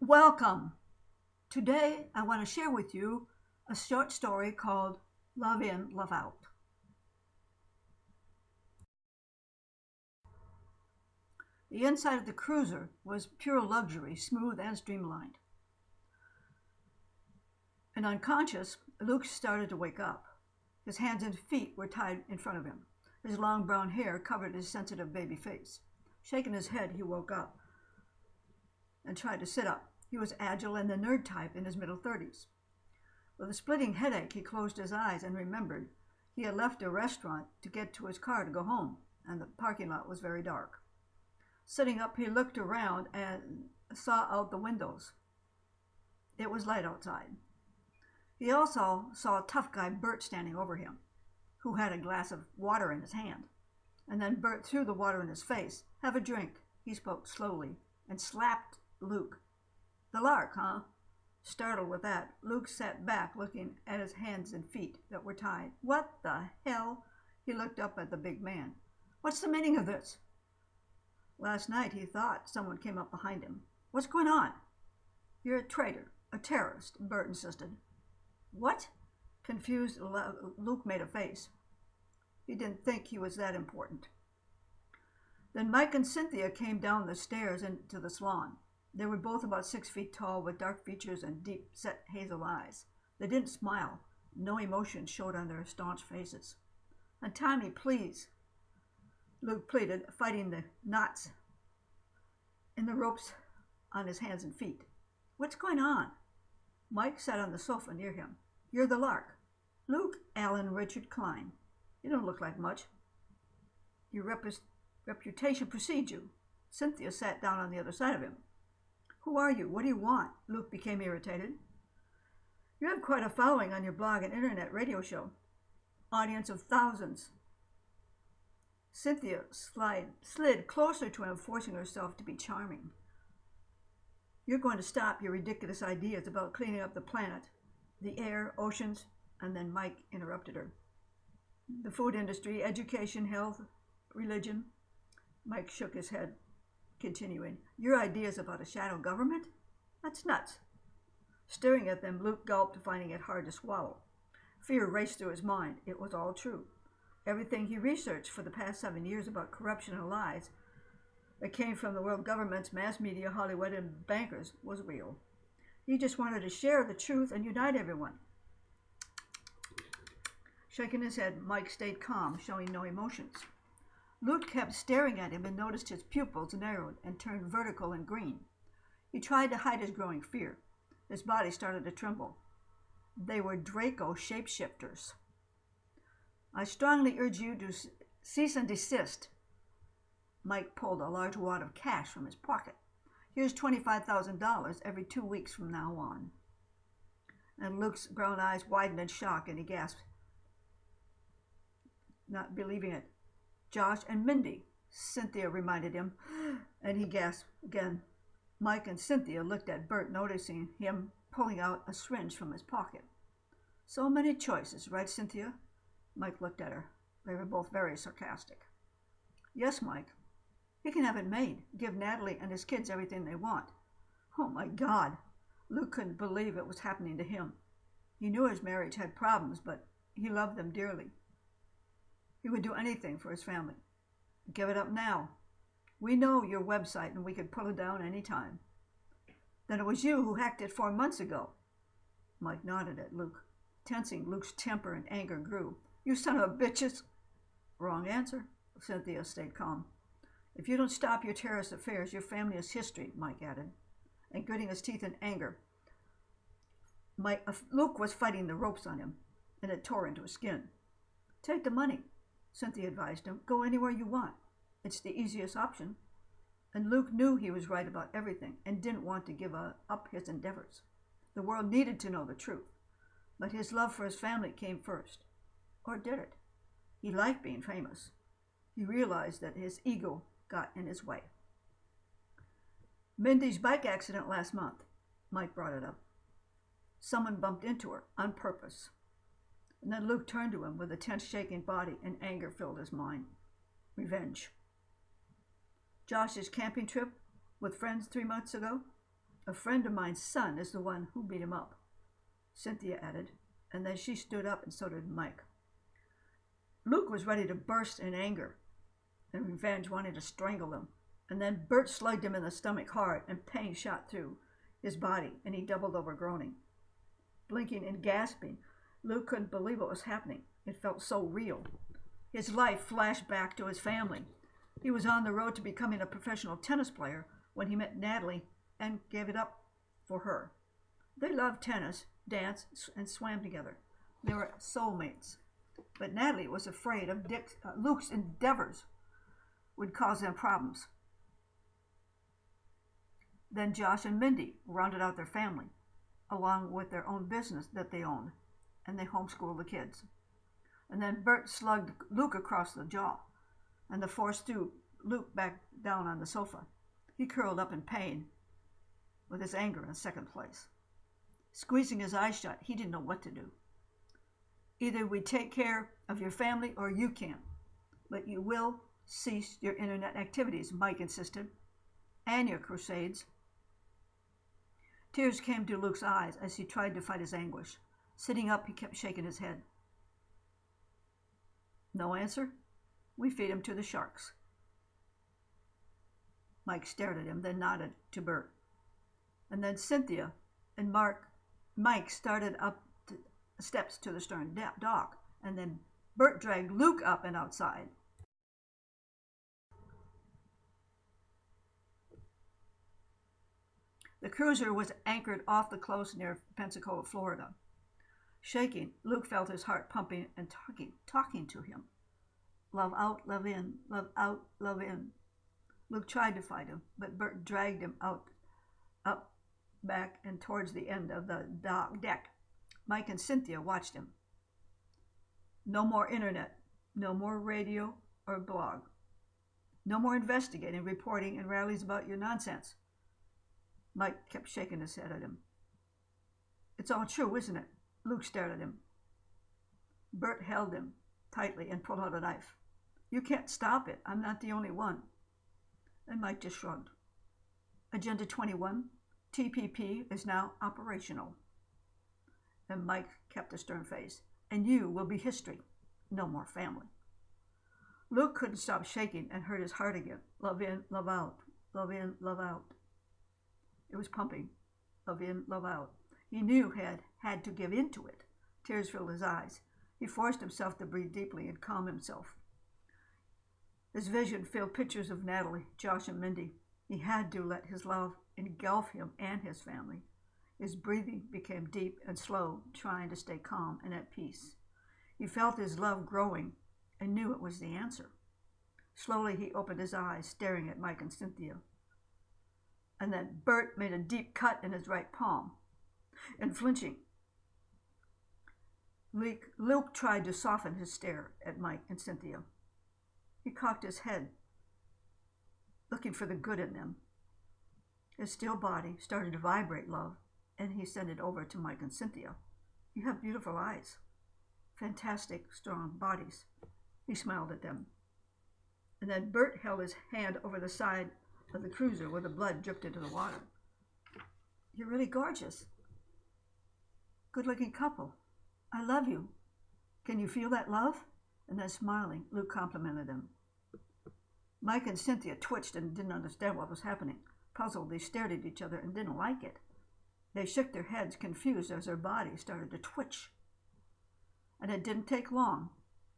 Welcome! Today I want to share with you a short story called Love In, Love Out. The inside of the cruiser was pure luxury, smooth and streamlined. And unconscious, Luke started to wake up. His hands and feet were tied in front of him. His long brown hair covered his sensitive baby face. Shaking his head, he woke up and tried to sit up. He was agile and the nerd type in his middle 30s. With a splitting headache, he closed his eyes and remembered he had left a restaurant to get to his car to go home, and the parking lot was very dark. Sitting up, he looked around and saw out the windows. It was light outside. He also saw a tough guy, Bert, standing over him, who had a glass of water in his hand. And then Bert threw the water in his face. "Have a drink," he spoke slowly, and slapped Luke. "The lark, huh?" Startled with that, Luke sat back, looking at his hands and feet that were tied. "What the hell?" He looked up at the big man. "What's the meaning of this?" Last night he thought someone came up behind him. "What's going on?" "You're a traitor, a terrorist," Bert insisted. "What?" Confused, Luke made a face. He didn't think he was that important. Then Mike and Cynthia came down the stairs into the salon. They were both about 6 feet tall, with dark features and deep-set hazel eyes. They didn't smile. No emotion showed on their staunch faces. "Untie me, please," Luke pleaded, fighting the knots in the ropes on his hands and feet. "What's going on?" Mike sat on the sofa near him. "You're the lark." "Luke Allen Richard Klein. You don't look like much. Your reputation precedes you." Cynthia sat down on the other side of him. "Who are you? What do you want?" Luke became irritated. "You have quite a following on your blog and internet radio show. Audience of thousands." Cynthia slid closer to him, forcing herself to be charming. "You're going to stop your ridiculous ideas about cleaning up the planet, the air, oceans," and then Mike interrupted her. "The food industry, education, health, religion." Mike shook his head, continuing, "Your ideas about a shadow government? That's nuts." Staring at them, Luke gulped, finding it hard to swallow. Fear raced through his mind. It was all true. Everything he researched for the past 7 years about corruption and lies that came from the world governments, mass media, Hollywood, and bankers was real. He just wanted to share the truth and unite everyone. Shaking his head, Mike stayed calm, showing no emotions. Luke kept staring at him and noticed his pupils narrowed and turned vertical and green. He tried to hide his growing fear. His body started to tremble. They were Draco shapeshifters. "I strongly urge you to cease and desist." Mike pulled a large wad of cash from his pocket. "Here's $25,000 every 2 weeks from now on." And Luke's brown eyes widened in shock, and he gasped, not believing it. "Josh and Mindy," Cynthia reminded him, and he gasped again. Mike and Cynthia looked at Bert, noticing him pulling out a syringe from his pocket. "So many choices, right, Cynthia?" Mike looked at her. They were both very sarcastic. "Yes, Mike. He can have it made. Give Natalie and his kids everything they want." Oh my God! Luke couldn't believe it was happening to him. He knew his marriage had problems, but he loved them dearly. He would do anything for his family. "Give it up now. We know your website and we could pull it down any time." "Then it was you who hacked it 4 months ago." Mike nodded at Luke. Tensing, Luke's temper and anger grew. "You son of a bitches!" "Wrong answer." Cynthia stayed calm. "If you don't stop your terrorist affairs, your family is history," Mike added. And gritting his teeth in anger, Luke was fighting the ropes on him, and it tore into his skin. "Take the money," Cynthia advised him. "Go anywhere you want. It's the easiest option." And Luke knew he was right about everything and didn't want to give up his endeavors. The world needed to know the truth, but his love for his family came first. Or did it? He liked being famous. He realized that his ego got in his way. "Mindy's bike accident last month," Mike brought it up. "Someone bumped into her on purpose." And then Luke turned to him with a tense, shaking body, and anger filled his mind. Revenge. "Josh's camping trip with friends 3 months ago? A friend of mine's son is the one who beat him up, Cynthia added, and then she stood up and so did Mike. Luke was ready to burst in anger and revenge, wanting to strangle them. And then Bert slugged him in the stomach hard, and pain shot through his body, and he doubled over groaning. Blinking and gasping, Luke couldn't believe what was happening. It felt so real. His life flashed back to his family. He was on the road to becoming a professional tennis player when he met Natalie and gave it up for her. They loved tennis, danced, and swam together. They were soulmates. But Natalie was afraid of Luke's endeavors would cause them problems. Then Josh and Mindy rounded out their family, along with their own business that they owned, and they homeschooled the kids. And then Bert slugged Luke across the jaw, and the force threw Luke back down on the sofa. He curled up in pain, with his anger in second place. Squeezing his eyes shut, he didn't know what to do. Either we take care of your family or you can't, but you will cease your internet activities, Mike insisted, and your crusades. Tears came to Luke's eyes as he tried to fight his anguish. Sitting up, he kept shaking his head. No answer? We feed him to the sharks. Mike stared at him, then nodded to Bert. And then Cynthia and Mike started up the steps to the stern dock, and then Bert dragged Luke up and outside. The cruiser was anchored off the coast near Pensacola, Florida. Shaking, Luke felt his heart pumping and talking to him. Love out, love in, love out, love in. Luke tried to fight him, but Bert dragged him out, up, back, and towards the end of the deck. Mike and Cynthia watched him. No more internet, no more radio or blog. No more investigating, reporting, and rallies about your nonsense. Mike kept shaking his head at him. It's all true, isn't it? Luke stared at him. Bert held him tightly and pulled out a knife. You can't stop it. I'm not the only one. And Mike just shrugged. Agenda 21, TPP is now operational. And Mike kept a stern face. And you will be history. No more family. Luke couldn't stop shaking and hurt his heart again. Love in, love out. Love in, love out. It was pumping. Love in, love out. He knew he had to give in to it. Tears filled his eyes. He forced himself to breathe deeply and calm himself. His vision filled pictures of Natalie, Josh, and Mindy. He had to let his love engulf him and his family. His breathing became deep and slow, trying to stay calm and at peace. He felt his love growing and knew it was the answer. Slowly he opened his eyes, staring at Mike and Cynthia. And then Bert made a deep cut in his right palm. And flinching, Luke tried to soften his stare at Mike and Cynthia. He cocked his head, looking for the good in them. His still body started to vibrate love, and he sent it over to Mike and Cynthia. You have beautiful eyes, fantastic, strong bodies. He smiled at them. And then Bert held his hand over the side of the cruiser where the blood dripped into the water. You're really gorgeous. Good-looking couple. I love you. Can you feel that love? And then smiling, Luke complimented them. Mike and Cynthia twitched and didn't understand what was happening. Puzzled, they stared at each other and didn't like it. They shook their heads, confused, as their bodies started to twitch. And it didn't take long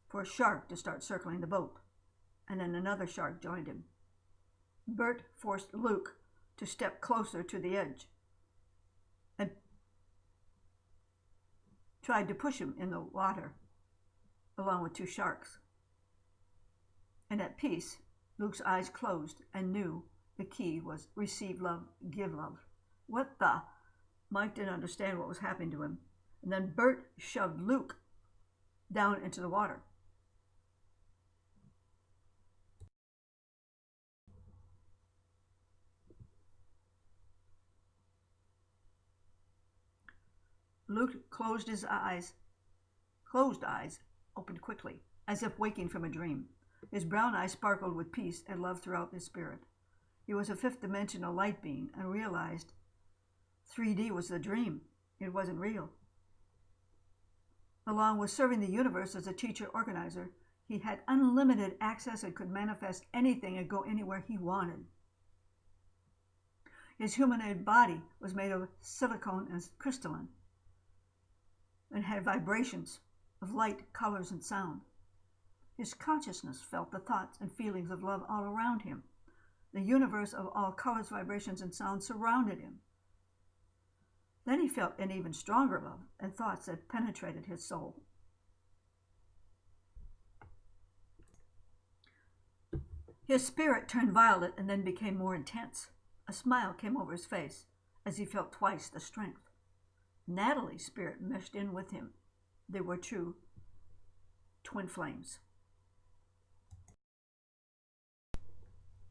for a shark to start circling the boat. And then another shark joined him. Bert forced Luke to step closer to the edge and tried to push him in the water along with two sharks. And at peace, Luke's eyes closed and knew the key was receive love, give love. What the? Mike didn't understand what was happening to him. And then Bert shoved Luke down into the water. Luke closed eyes, opened quickly, as if waking from a dream. His brown eyes sparkled with peace and love throughout his spirit. He was a fifth-dimensional light being and realized 3D was the dream. It wasn't real. Along with serving the universe as a teacher organizer, he had unlimited access and could manifest anything and go anywhere he wanted. His humanoid body was made of silicone and crystalline and had vibrations of light, colors, and sound. His consciousness felt the thoughts and feelings of love all around him. The universe of all colors, vibrations, and sounds surrounded him. Then he felt an even stronger love and thoughts that penetrated his soul. His spirit turned violet and then became more intense. A smile came over his face as he felt twice the strength. Natalie's spirit meshed in with him. They were true twin flames.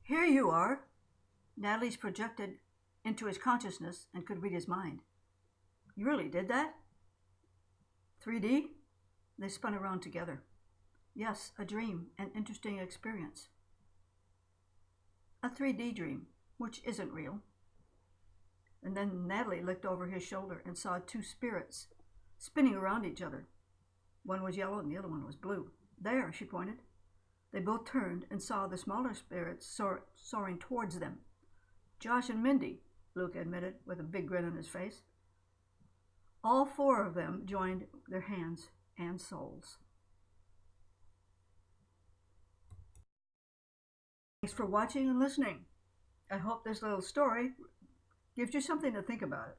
Here you are. Natalie's projected into his consciousness and could read his mind. You really did that? 3D? They spun around together. Yes, a dream, an interesting experience. A 3D dream, which isn't real. And then Natalie looked over his shoulder and saw two spirits spinning around each other. One was yellow and the other one was blue. There, she pointed. They both turned and saw the smaller spirits soaring towards them. Josh and Mindy, Luke admitted with a big grin on his face. All four of them joined their hands and souls. Thanks for watching and listening. I hope this little story gives you something to think about.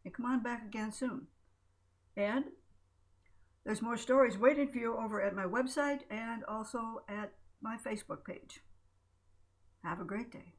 And come on back again soon. And there's more stories waiting for you over at my website and also at my Facebook page. Have a great day.